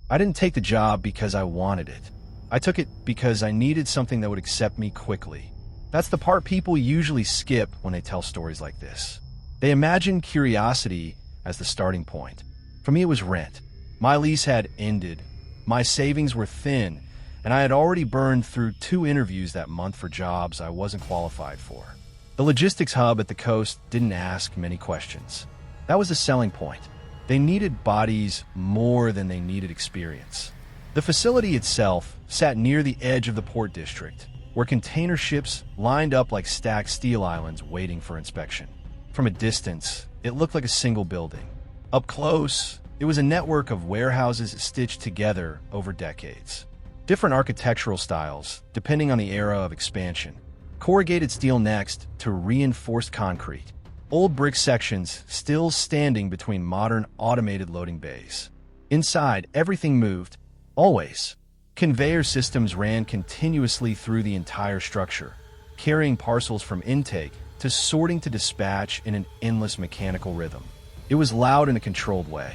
I didn't take the job because I wanted it. I took it because I needed something that would accept me quickly. That's the part people usually skip when they tell stories like this. They imagine curiosity as the starting point. For me, it was rent. My lease had ended, my savings were thin, and I had already burned through 2 interviews that month for jobs I wasn't qualified for. The logistics hub at the coast didn't ask many questions. That was the selling point. They needed bodies more than they needed experience. The facility itself sat near the edge of the port district, where container ships lined up like stacked steel islands waiting for inspection. From a distance, it looked like a single building. Up close, it was a network of warehouses stitched together over decades. Different architectural styles, depending on the era of expansion. Corrugated steel next to reinforced concrete. Old brick sections still standing between modern automated loading bays. Inside, everything moved, always. Conveyor systems ran continuously through the entire structure, carrying parcels from intake to sorting to dispatch in an endless mechanical rhythm. It was loud in a controlled way,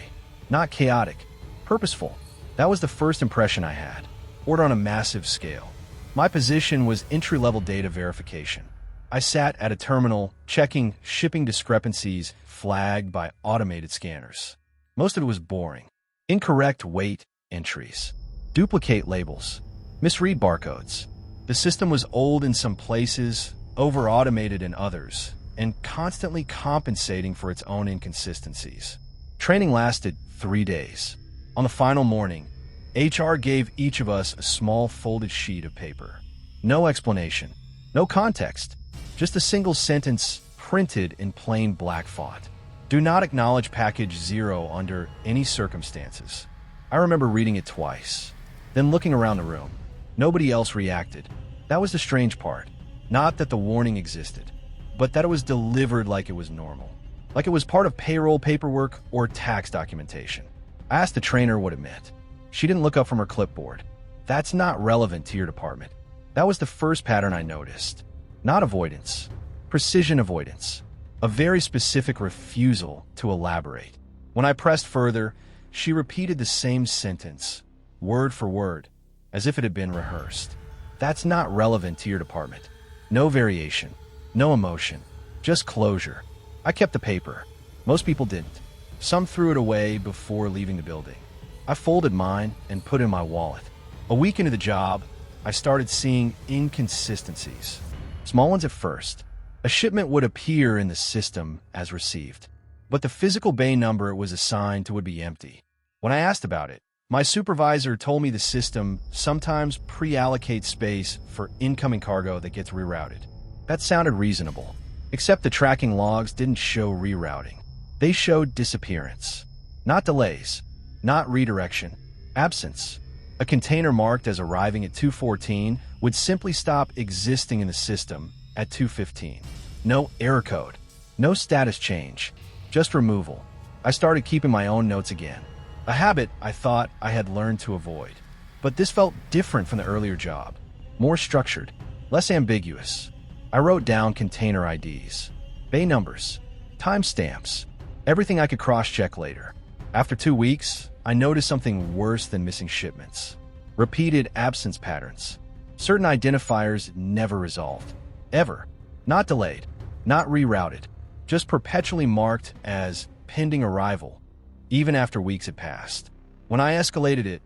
not chaotic, purposeful. That was the first impression I had. Order on a massive scale. My position was entry-level data verification. I sat at a terminal checking shipping discrepancies flagged by automated scanners. Most of it was boring. Incorrect weight entries, duplicate labels, misread barcodes. The system was old in some places, over-automated in others, and constantly compensating for its own inconsistencies. Training lasted 3 days. On the final morning, HR gave each of us a small folded sheet of paper. No explanation, no context, just a single sentence printed in plain black font. Do not acknowledge package 0 under any circumstances. I remember reading it twice, then looking around the room. Nobody else reacted. That was the strange part. Not that the warning existed, but that it was delivered like it was normal. Like it was part of payroll paperwork or tax documentation. I asked the trainer what it meant. She didn't look up from her clipboard. That's not relevant to your department. That was the first pattern I noticed. Not avoidance. Precision avoidance. A very specific refusal to elaborate. When I pressed further, she repeated the same sentence, word for word, as if it had been rehearsed. That's not relevant to your department. No variation. No emotion. Just closure. I kept the paper. Most people didn't. Some threw it away before leaving the building. I folded mine and put it in my wallet. A week into the job, I started seeing inconsistencies. Small ones at first. A shipment would appear in the system as received, but the physical bay number it was assigned to would be empty. When I asked about it, my supervisor told me the system sometimes pre-allocates space for incoming cargo that gets rerouted. That sounded reasonable, except the tracking logs didn't show rerouting. They showed disappearance, not delays. Not redirection. Absence. A container marked as arriving at 2:14 would simply stop existing in the system at 2:15. No error code. No status change. Just removal. I started keeping my own notes again. A habit I thought I had learned to avoid. But this felt different from the earlier job. More structured. Less ambiguous. I wrote down container IDs. Bay numbers. Timestamps. Everything I could cross-check later. After 2 weeks, I noticed something worse than missing shipments. Repeated absence patterns. Certain identifiers never resolved. Ever. Not delayed. Not rerouted. Just perpetually marked as pending arrival, even after weeks had passed. When I escalated it,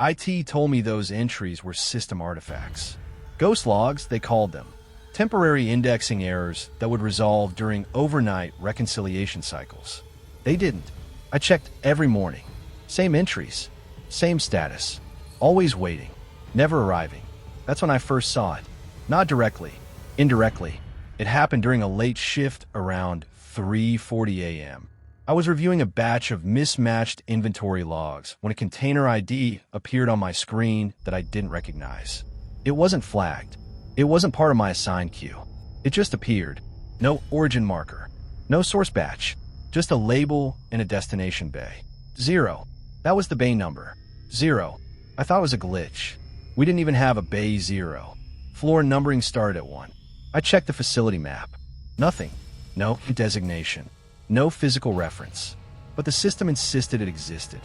IT told me those entries were system artifacts. Ghost logs, they called them. Temporary indexing errors that would resolve during overnight reconciliation cycles. They didn't. I checked every morning. Same entries, same status, always waiting, never arriving. That's when I first saw it. Not directly, indirectly. It happened during a late shift around 3:40 a.m. I was reviewing a batch of mismatched inventory logs when a container ID appeared on my screen that I didn't recognize. It wasn't flagged. It wasn't part of my assigned queue. It just appeared. No origin marker, no source batch, just a label and a destination bay. 0. That was the bay number. 0. I thought it was a glitch. We didn't even have a bay 0. Floor numbering started at 1. I checked the facility map. Nothing. No designation. No physical reference. But the system insisted it existed.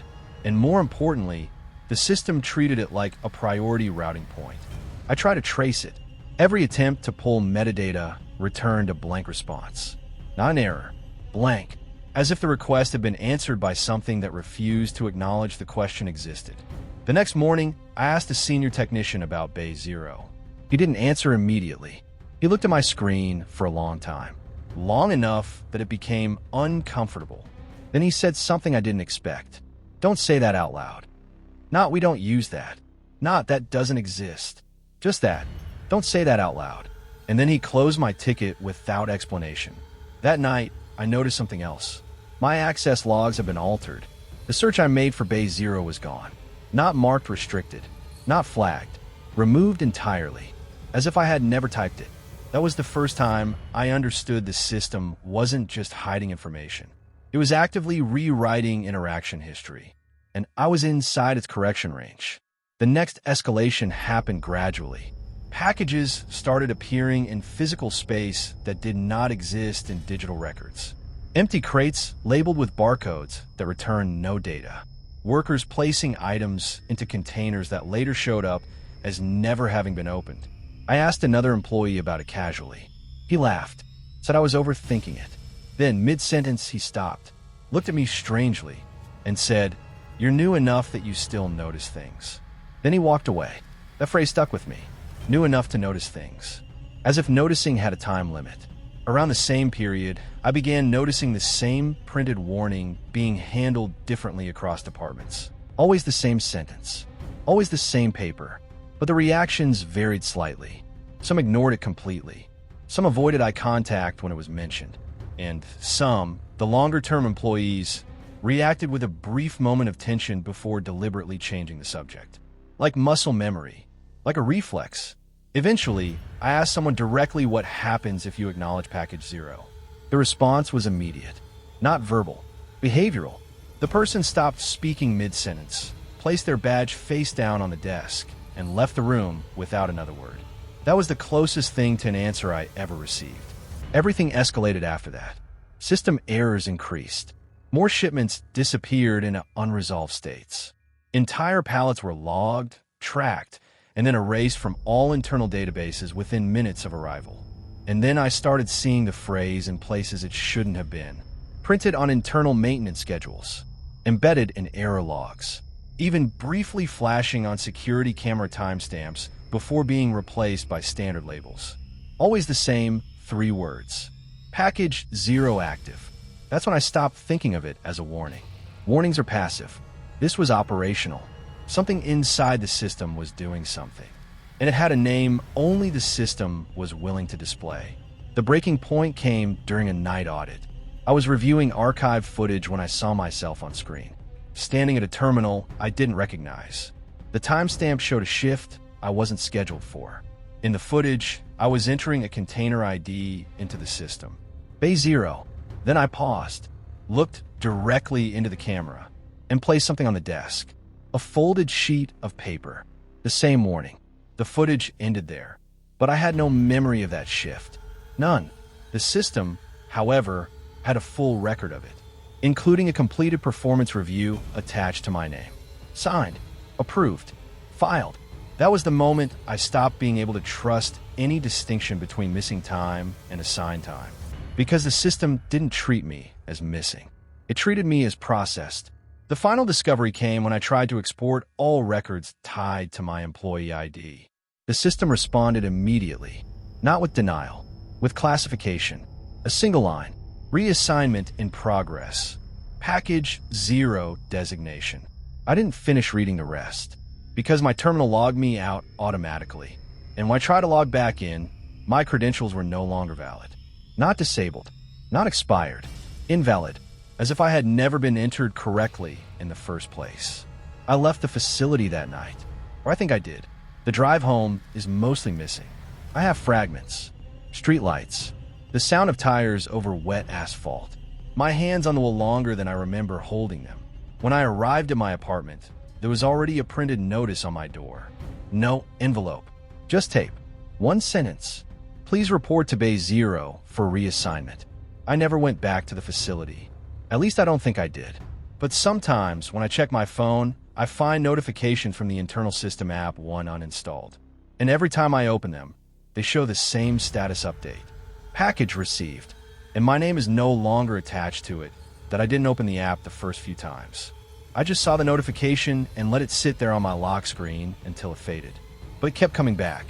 And more importantly, The system treated it like a priority routing point. I tried to trace it. Every attempt to pull metadata returned a blank response. Not an error. Blank. As if the request had been answered by something that refused to acknowledge the question existed. The next morning, I asked a senior technician about Bay Zero. He didn't answer immediately. He looked at my screen for a long time. Long enough that it became uncomfortable. Then he said something I didn't expect. Don't say that out loud. Not, we don't use that. Not, that doesn't exist. Just that. Don't say that out loud. And then he closed my ticket without explanation. That night, I noticed something else. My access logs have been altered. The search I made for Bay Zero was gone. Not marked restricted. Not flagged. Removed entirely. As if I had never typed it. That was the first time I understood the system wasn't just hiding information. It was actively rewriting interaction history. And I was inside its correction range. The next escalation happened gradually. Packages started appearing in physical space that did not exist in digital records. Empty crates labeled with barcodes that returned no data. Workers placing items into containers that later showed up as never having been opened. I asked another employee about it casually. He laughed, said I was overthinking it. Then, mid-sentence, he stopped, looked at me strangely, and said, "You're new enough that you still notice things." Then he walked away. That phrase stuck with me. New enough to notice things. As if noticing had a time limit. Around the same period, I began noticing the same printed warning being handled differently across departments. Always the same sentence. Always the same paper. But the reactions varied slightly. Some ignored it completely. Some avoided eye contact when it was mentioned. And some, the longer-term employees, reacted with a brief moment of tension before deliberately changing the subject. Like muscle memory. Like a reflex. Eventually, I asked someone directly what happens if you acknowledge package zero. The response was immediate. Not verbal. Behavioral. The person stopped speaking mid-sentence, placed their badge face down on the desk, and left the room without another word. That was the closest thing to an answer I ever received. Everything escalated after that. System errors increased. More shipments disappeared in unresolved states. Entire pallets were logged, tracked, and then erased from all internal databases within minutes of arrival. And then I started seeing the phrase in places it shouldn't have been. Printed on internal maintenance schedules. Embedded in error logs. Even briefly flashing on security camera timestamps before being replaced by standard labels. Always the same 3 words. Package zero active. That's when I stopped thinking of it as a warning. Warnings are passive. This was operational. Something inside the system was doing something. And it had a name only the system was willing to display. The breaking point came during a night audit. I was reviewing archived footage when I saw myself on screen. Standing at a terminal I didn't recognize. The timestamp showed a shift I wasn't scheduled for. In the footage, I was entering a container ID into the system. Bay Zero. Then I paused, looked directly into the camera, and placed something on the desk. A folded sheet of paper. The same warning. The footage ended there. But I had no memory of that shift. None. The system, however, had a full record of it, including a completed performance review attached to my name. Signed. Approved. Filed. That was the moment I stopped being able to trust any distinction between missing time and assigned time. Because the system didn't treat me as missing. It treated me as processed. The final discovery came when I tried to export all records tied to my employee ID. The system responded immediately, not with denial, with classification. A single line. Reassignment in progress. Package zero designation. I didn't finish reading the rest, because my terminal logged me out automatically. And when I tried to log back in, my credentials were no longer valid. Not disabled. Not expired. Invalid. As if I had never been entered correctly in the first place. I left the facility that night. Or I think I did. The drive home is mostly missing. I have fragments. Streetlights. The sound of tires over wet asphalt. My hands on the wheel longer than I remember holding them. When I arrived at my apartment, there was already a printed notice on my door. No envelope. Just tape. 1 sentence. Please report to Bay Zero for reassignment. I never went back to the facility. At least I don't think I did. But sometimes when I check my phone, I find notification from the internal system app 1 uninstalled. And every time I open them, they show the same status update. Package received. And my name is no longer attached to it, that I didn't open the app the first few times. I just saw the notification and let it sit there on my lock screen until it faded. But it kept coming back.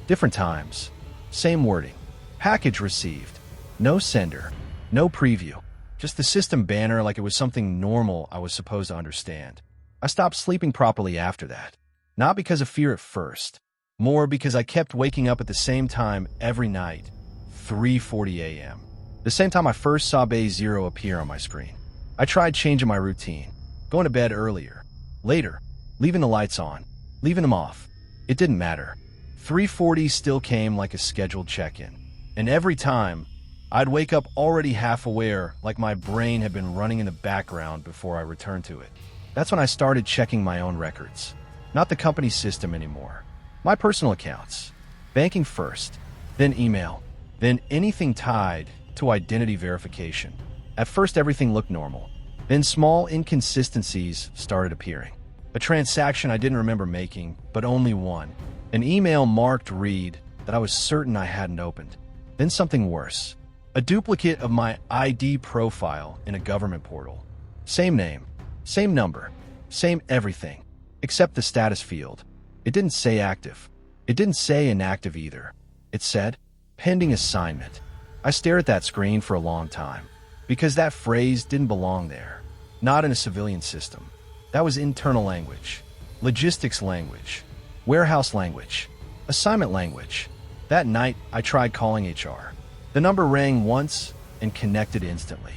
Different times. Same wording. Package received. No sender. No preview. Just the system banner like it was something normal I was supposed to understand. I stopped sleeping properly after that. Not because of fear at first. More because I kept waking up at the same time every night. 3:40 a.m. The same time I first saw Bay Zero appear on my screen. I tried changing my routine. Going to bed earlier. Later. Leaving the lights on. Leaving them off. It didn't matter. 3:40 still came like a scheduled check-in. And every time, I'd wake up already half aware, like my brain had been running in the background before I returned to it. That's when I started checking my own records. Not the company system anymore. My personal accounts. Banking first. Then email. Then anything tied to identity verification. At first everything looked normal. Then small inconsistencies started appearing. A transaction I didn't remember making, but only one. An email marked read that I was certain I hadn't opened. Then something worse. A duplicate of my ID profile in a government portal. Same name, same number, same everything, except the status field. It didn't say active. It didn't say inactive either. It said, pending assignment. I stared at that screen for a long time, because that phrase didn't belong there. Not in a civilian system. That was internal language, logistics language, warehouse language, assignment language. That night, I tried calling HR. The number rang once and connected instantly.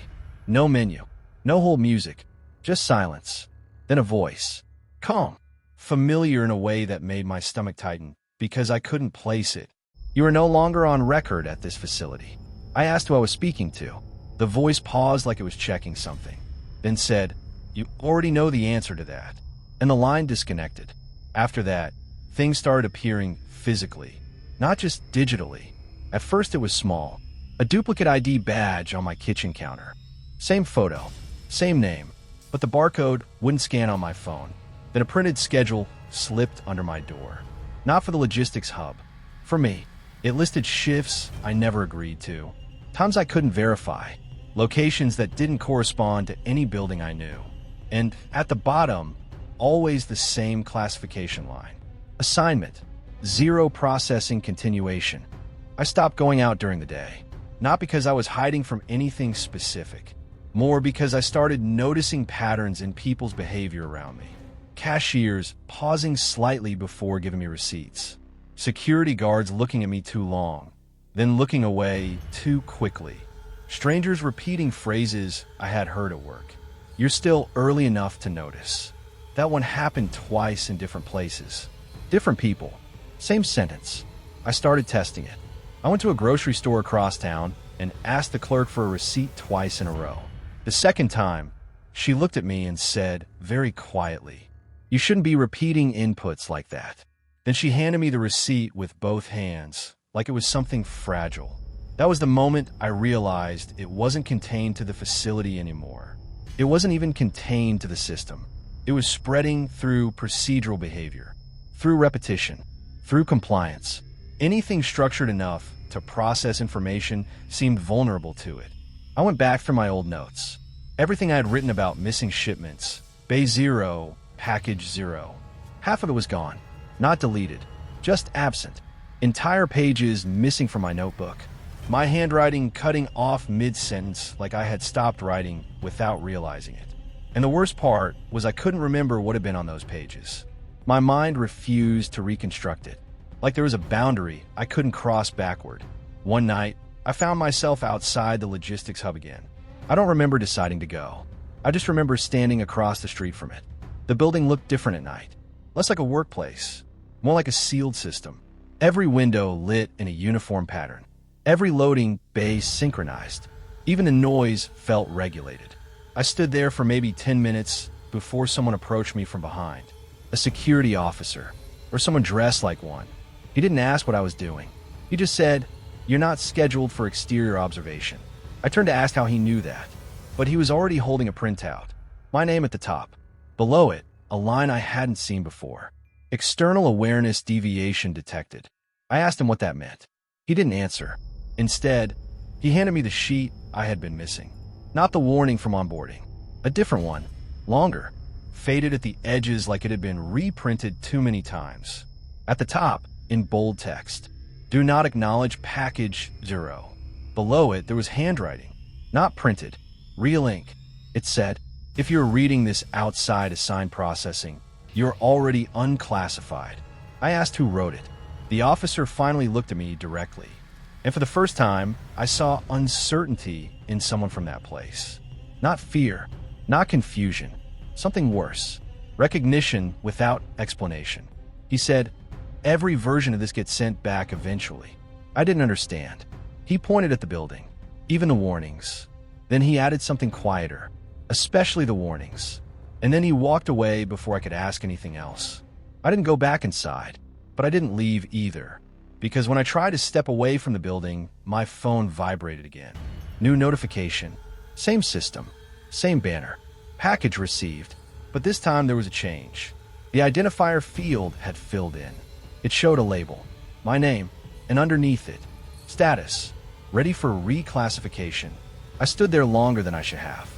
No menu, no hold music, just silence. Then a voice. Calm, familiar in a way that made my stomach tighten because I couldn't place it. You are no longer on record at this facility. I asked who I was speaking to. The voice paused like it was checking something, then said, you already know the answer to that. And the line disconnected. After that, things started appearing physically, not just digitally. At first it was small. A duplicate ID badge on my kitchen counter. Same photo, same name, but the barcode wouldn't scan on my phone. Then a printed schedule slipped under my door. Not for the logistics hub. For me, it listed shifts I never agreed to, times I couldn't verify, locations that didn't correspond to any building I knew. And at the bottom, always the same classification line. Assignment, 0 processing continuation. I stopped going out during the day. Not because I was hiding from anything specific, more because I started noticing patterns in people's behavior around me. Cashiers pausing slightly before giving me receipts. Security guards looking at me too long, then looking away too quickly. Strangers repeating phrases I had heard at work. You're still early enough to notice. That one happened twice in different places. Different people. Same sentence. I started testing it. I went to a grocery store across town and asked the clerk for a receipt twice in a row. The second time, she looked at me and said, very quietly, you shouldn't be repeating inputs like that. Then she handed me the receipt with both hands, like it was something fragile. That was the moment I realized it wasn't contained to the facility anymore. It wasn't even contained to the system. It was spreading through procedural behavior, through repetition, through compliance. Anything structured enough to process information seemed vulnerable to it. I went back through my old notes. Everything I had written about missing shipments, Bay Zero, Package 0. Half of it was gone. Not deleted, just absent. Entire pages missing from my notebook. My handwriting cutting off mid-sentence like I had stopped writing without realizing it. And the worst part was I couldn't remember what had been on those pages. My mind refused to reconstruct it. Like there was a boundary I couldn't cross backward. One night, I found myself outside the logistics hub again. I don't remember deciding to go. I just remember standing across the street from it. The building looked different at night. Less like a workplace, more like a sealed system. Every window lit in a uniform pattern. Every loading bay synchronized. Even the noise felt regulated. I stood there for maybe 10 minutes before someone approached me from behind. A security officer, or someone dressed like one. He didn't ask what I was doing. He just said, you're not scheduled for exterior observation. I turned to ask how he knew that, but he was already holding a printout. My name at the top. Below it, a line I hadn't seen before. External awareness deviation detected. I asked him what that meant. He didn't answer. Instead, he handed me the sheet I had been missing. Not the warning from onboarding. A different one. Longer. Faded at the edges like it had been reprinted too many times. At the top, in bold text, "Do not acknowledge package 0." Below it, there was handwriting. Not printed. Real ink. It said, "If you're reading this outside assigned processing, you're already unclassified." I asked who wrote it. The officer finally looked at me directly. And for the first time, I saw uncertainty in someone from that place. Not fear, not confusion, something worse. Recognition without explanation. He said, "Every version of this gets sent back eventually." I didn't understand. He pointed at the building, even the warnings. Then he added something quieter, especially the warnings. And then he walked away before I could ask anything else. I didn't go back inside, but I didn't leave either. Because when I tried to step away from the building, my phone vibrated again. New notification. Same system. Same banner. Package received. But this time there was a change. The identifier field had filled in. It showed a label. My name. And underneath it, status. Ready for reclassification. I stood there longer than I should have.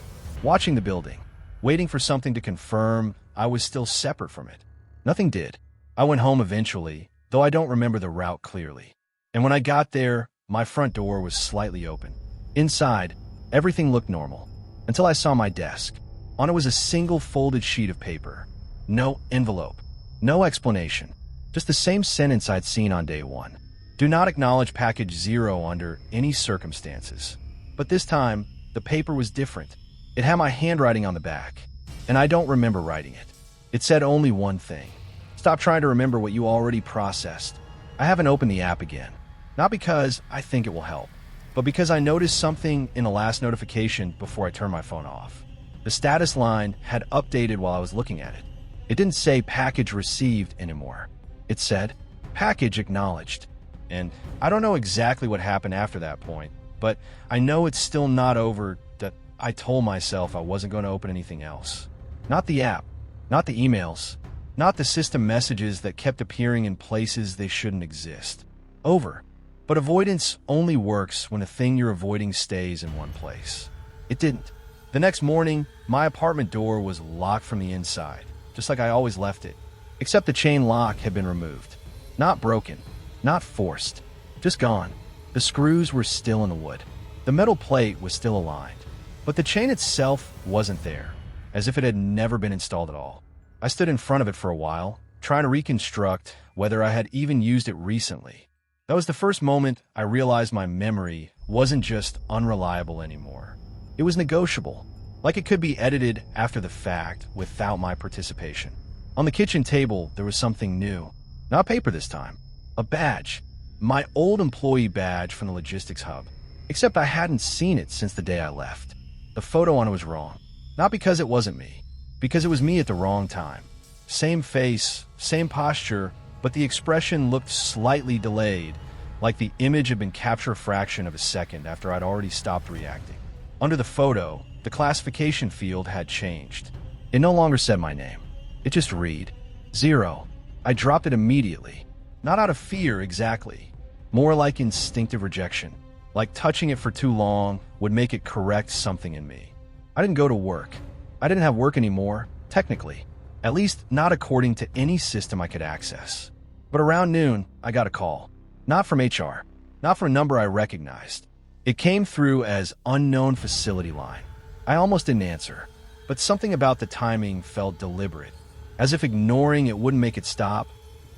Watching the building. Waiting for something to confirm I was still separate from it. Nothing did. I went home eventually, though I don't remember the route clearly. And when I got there, my front door was slightly open. Inside, everything looked normal, until I saw my desk. On it was a single folded sheet of paper. No envelope. No explanation. Just the same sentence I'd seen on day 1. Do not acknowledge package 0 under any circumstances. But this time, the paper was different. It had my handwriting on the back, and I don't remember writing it. It said only one thing. Stop trying to remember what you already processed. I haven't opened the app again. Not because I think it will help, but because I noticed something in the last notification before I turned my phone off. The status line had updated while I was looking at it. It didn't say package received anymore. It said package acknowledged. And I don't know exactly what happened after that point, but I know it's still not over that I told myself I wasn't going to open anything else. Not the app, not the emails, not the system messages that kept appearing in places they shouldn't exist. Over. But avoidance only works when a thing you're avoiding stays in one place. It didn't. The next morning, my apartment door was locked from the inside, just like I always left it, except the chain lock had been removed. Not broken, not forced, just gone. The screws were still in the wood. The metal plate was still aligned, but the chain itself wasn't there, as if it had never been installed at all. I stood in front of it for a while, trying to reconstruct whether I had even used it recently. That was the first moment I realized my memory wasn't just unreliable anymore. It was negotiable, like it could be edited after the fact without my participation. On the kitchen table, there was something new. Not paper this time. A badge. My old employee badge from the logistics hub. Except I hadn't seen it since the day I left. The photo on it was wrong. Not because it wasn't me. Because it was me at the wrong time. Same face, same posture, but the expression looked slightly delayed, like the image had been captured a fraction of a second after I'd already stopped reacting. Under the photo, the classification field had changed. It no longer said my name. It just read 0. I dropped it immediately. Not out of fear exactly. More like instinctive rejection. Like touching it for too long would make it correct something in me. I didn't go to work. I didn't have work anymore, technically. At least not according to any system I could access. But around noon, I got a call. Not from HR. Not from a number I recognized. It came through as unknown facility line. I almost didn't answer, but something about the timing felt deliberate, as if ignoring it wouldn't make it stop,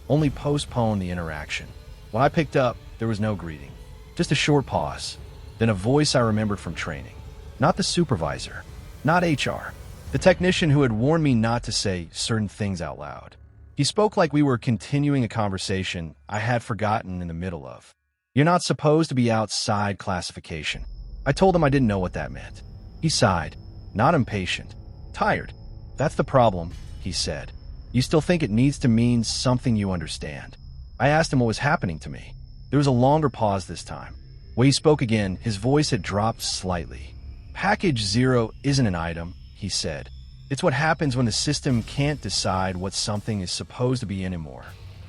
only postpone the interaction. When I picked up, there was no greeting, just a short pause, then a voice I remembered from training. Not the supervisor, not HR, the technician who had warned me not to say certain things out loud. He spoke like we were continuing a conversation I had forgotten in the middle of. You're not supposed to be outside classification. I told him I didn't know what that meant. He sighed, not impatient, tired. That's the problem, he said. You still think it needs to mean something you understand. I asked him what was happening to me. There was a longer pause this time. When he spoke again, his voice had dropped slightly. Package 0 isn't an item, he said. It's what happens when the system can't decide what something is supposed to be anymore.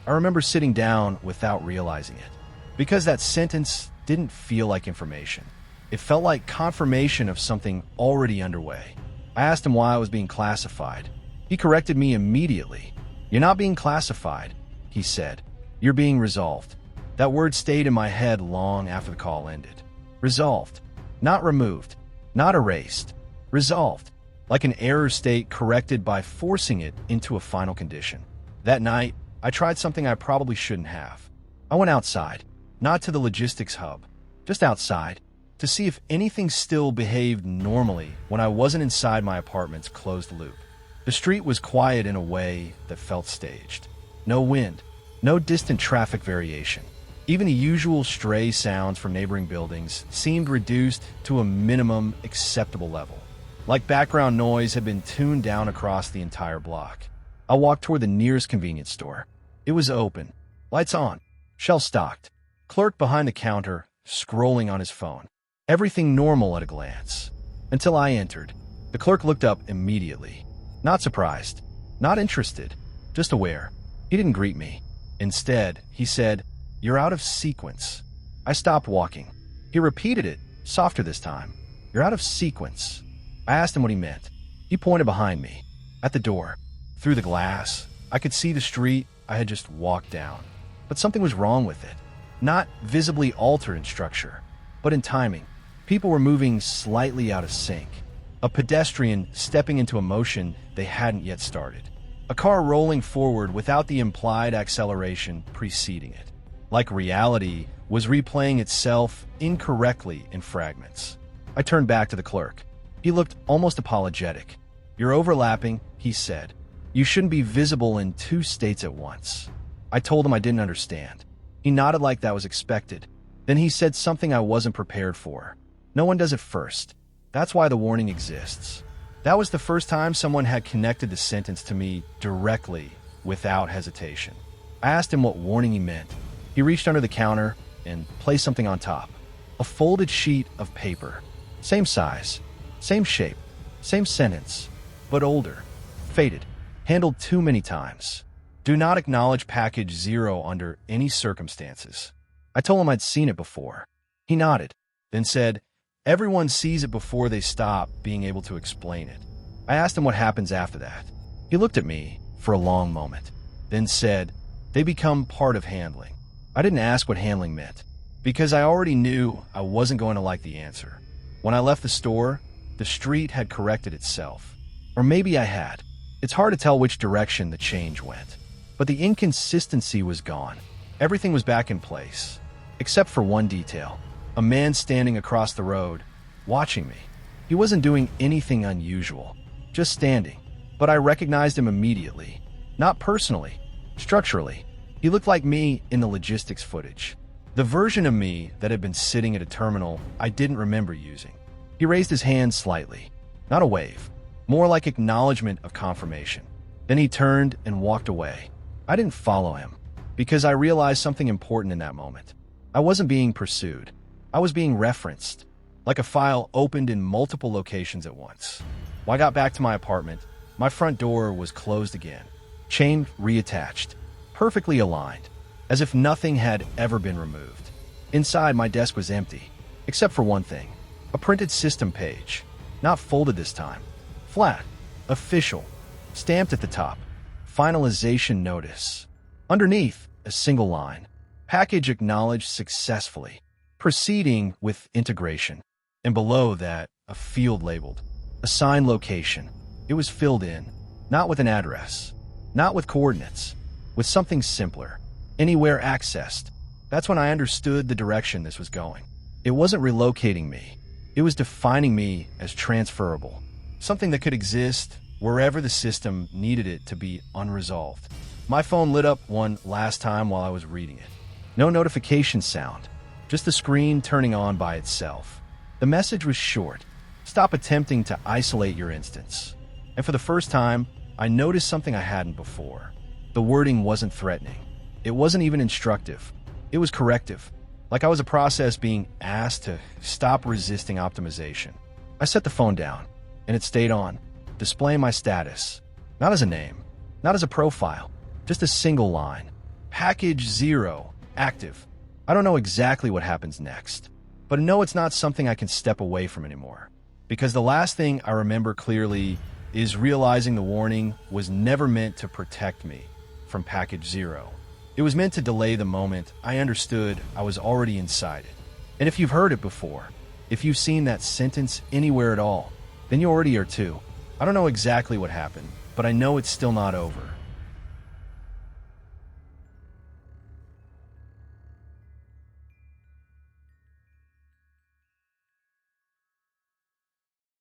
I remember sitting down without realizing it, because that sentence didn't feel like information. It felt like confirmation of something already underway. I asked him why I was being classified. He corrected me immediately. "You're not being classified," he said. "You're being resolved." That word stayed in my head long after the call ended. Resolved. Not removed. Not erased. Resolved. Like an error state corrected by forcing it into a final condition. That night, I tried something I probably shouldn't have. I went outside, not to the logistics hub, just outside, to see if anything still behaved normally when I wasn't inside my apartment's closed loop. The street was quiet in a way that felt staged. No wind, no distant traffic variation. Even the usual stray sounds from neighboring buildings seemed reduced to a minimum acceptable level. Like background noise had been tuned down across the entire block. I walked toward the nearest convenience store. It was open, lights on, shelves stocked, clerk behind the counter scrolling on his phone. Everything normal at a glance. Until I entered. The clerk looked up immediately. Not surprised, not interested, just aware. He didn't greet me. Instead, he said, "You're out of sequence." I stopped walking. He repeated it, softer this time. "You're out of sequence." I asked him what he meant. He pointed behind me, at the door. Through the glass, I could see the street I had just walked down. But something was wrong with it. Not visibly altered in structure, but in timing. People were moving slightly out of sync. A pedestrian stepping into a motion they hadn't yet started. A car rolling forward without the implied acceleration preceding it. Like reality was replaying itself incorrectly in fragments. I turned back to the clerk. He looked almost apologetic. "You're overlapping," he said. "You shouldn't be visible in two states at once." I told him I didn't understand. He nodded like that was expected. Then he said something I wasn't prepared for. "No one does it first. That's why the warning exists." That was the first time someone had connected the sentence to me directly, without hesitation. I asked him what warning he meant. He reached under the counter and placed something on top. A folded sheet of paper. Same size, same shape, same sentence, but older, faded, handled too many times. "Do not acknowledge package 0 under any circumstances." I told him I'd seen it before. He nodded, then said, "Everyone sees it before they stop being able to explain it." I asked him what happens after that. He looked at me for a long moment, then said, "They become part of handling." I didn't ask what handling meant, because I already knew I wasn't going to like the answer. When I left the store, the street had corrected itself. Or maybe I had. It's hard to tell which direction the change went. But the inconsistency was gone. Everything was back in place, except for one detail. A man standing across the road, watching me. He wasn't doing anything unusual, just standing. But I recognized him immediately. Not personally, structurally. He looked like me in the logistics footage. The version of me that had been sitting at a terminal I didn't remember using. He raised his hand slightly. Not a wave. More like acknowledgement of confirmation. Then he turned and walked away. I didn't follow him, because I realized something important in that moment. I wasn't being pursued. I was being referenced, like a file opened in multiple locations at once. When I got back to my apartment, my front door was closed again, chain reattached, perfectly aligned, as if nothing had ever been removed. Inside, my desk was empty, except for one thing, a printed system page, not folded this time, flat, official, stamped at the top, finalization notice. Underneath, a single line, package acknowledged successfully, proceeding with integration. And below that, a field labeled, assign location. It was filled in, not with an address, not with coordinates, with something simpler, anywhere accessed. That's when I understood the direction this was going. It wasn't relocating me. It was defining me as transferable, something that could exist wherever the system needed it to be unresolved. My phone lit up one last time while I was reading it. No notification sound, just the screen turning on by itself. The message was short. Stop attempting to isolate your instance. And for the first time, I noticed something I hadn't before. The wording wasn't threatening. It wasn't even instructive. It was corrective, like I was a process being asked to stop resisting optimization. I set the phone down, and it stayed on, Display my status. Not as a name, not as a profile, just a single line. Package 0, active. I don't know exactly what happens next, but I know it's not something I can step away from anymore. Because the last thing I remember clearly is realizing the warning was never meant to protect me from Package 0. It was meant to delay the moment I understood I was already inside it. And if you've heard it before, if you've seen that sentence anywhere at all, then you already are too. I don't know exactly what happened, but I know it's still not over.